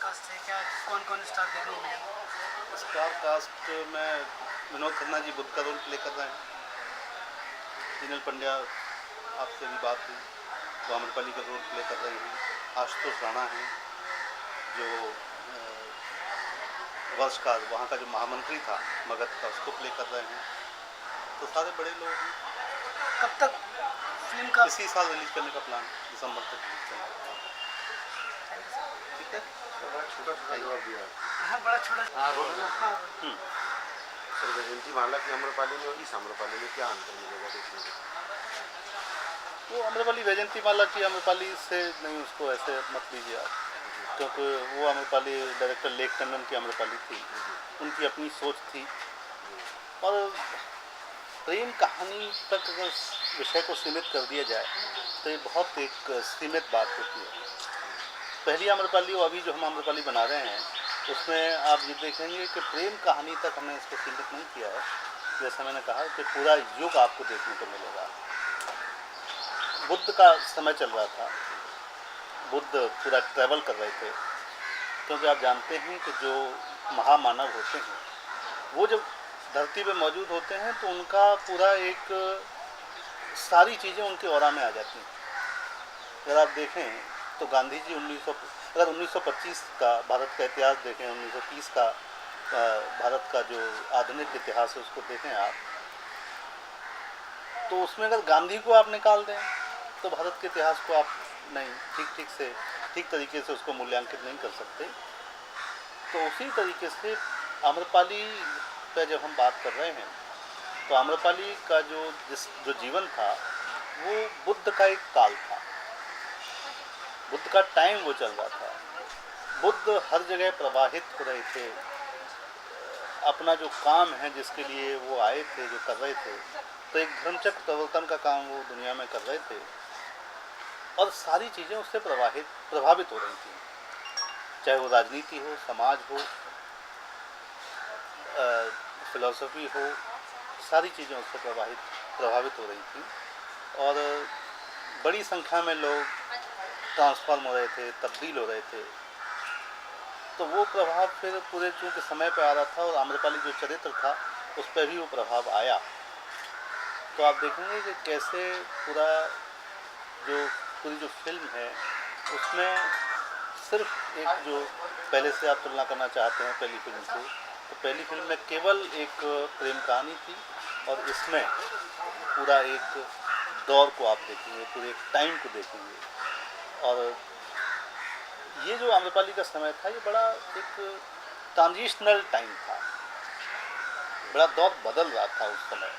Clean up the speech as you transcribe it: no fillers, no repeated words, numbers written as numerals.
Cast है, क्या कौन कौन स्टार देखने को मिलेगा? स्टार कास्ट में विनोद खन्ना जी बुद्ध का रोल प्ले कर रहे हैं। जिनल पंड्या आपसे भी बात हुई, वो आम्रपाली का रोल प्ले कर रही हैं। आशुतोष राणा हैं जो वर्ष का वहाँ का जो महामंत्री था मगध का, उसको प्ले कर रहे हैं। तो सारे बड़े लोग हैं। कब तक फिल्म का इसी साल रिलीज करने का प्लान, दिसंबर तक रिलीज करने का प्लान। ठीक है, बड़ा छोटा जवाब दिया। हाँ, बड़ा छोटा। हाँ, बोलो ना। हाँ, सर, वैजयंती माला की आम्रपाली में और इस आम्रपाली में क्या अंतर मिलेगा देखने को? वो आम्रपाली वैजयंती माला की आम्रपाली से नहीं, उसको ऐसे मत लीजिए आप, क्योंकि वो आम्रपाली डायरेक्टर लेख टंडन की आम्रपाली थी, उनकी अपनी सोच थी। और प्रेम कहानी तक अगर विषय को सीमित कर दिया जाए तो ये बहुत एक सीमित बात होती है। पहली आम्रपाली और अभी जो हम आम्रपाली बना रहे हैं उसमें आप ये देखेंगे कि प्रेम कहानी तक हमने इसको सीमित नहीं किया है। जैसा मैंने कहा कि पूरा युग आपको देखने को मिलेगा। बुद्ध का समय चल रहा था, बुद्ध पूरा ट्रैवल कर रहे थे, क्योंकि आप जानते हैं कि जो महामानव होते हैं वो जब धरती पे मौजूद होते हैं तो उनका पूरा एक सारी चीज़ें उनके ऑरा में आ जाती हैं। अगर आप देखें तो गांधी जी 1925 का भारत का इतिहास देखें, 1930 का भारत का जो आधुनिक इतिहास है उसको देखें आप, तो उसमें अगर गांधी को आप निकाल दें तो भारत के इतिहास को आप नहीं ठीक तरीके से उसको मूल्यांकित नहीं कर सकते। तो उसी तरीके से आम्रपाली पे जब हम बात कर रहे हैं तो आम्रपाली का जो जीवन था वो बुद्ध का एक काल था, बुद्ध का टाइम वो चल रहा था। बुद्ध हर जगह प्रवाहित हो रहे थे, अपना जो काम है जिसके लिए वो आए थे, जो कर रहे थे, तो एक धर्मचक्र प्रवर्तन का काम वो दुनिया में कर रहे थे और सारी चीज़ें उससे प्रभावित हो रही थी, चाहे वो राजनीति हो, समाज हो, फिलॉसफी हो, सारी चीज़ें उससे प्रभावित हो रही थी। और बड़ी संख्या में लोग ट्रांसफॉर्म हो रहे थे, तब्दील हो रहे थे। तो वो प्रभाव फिर पूरे चूँकि समय पे आ रहा था और आम्रपाली जो चरित्र था उस पर भी वो प्रभाव आया। तो आप देखेंगे कि कैसे पूरी जो फिल्म है उसमें सिर्फ एक जो पहले से आप तुलना करना चाहते हैं पहली फिल्म से, तो पहली फिल्म में केवल एक प्रेम कहानी थी और इसमें पूरा एक दौर को आप देखेंगे, पूरे एक टाइम को देखेंगे। और ये जो आम्रपाली का समय था ये बड़ा एक ट्रांजिशनल टाइम था, बड़ा दौर बदल रहा था उस समय।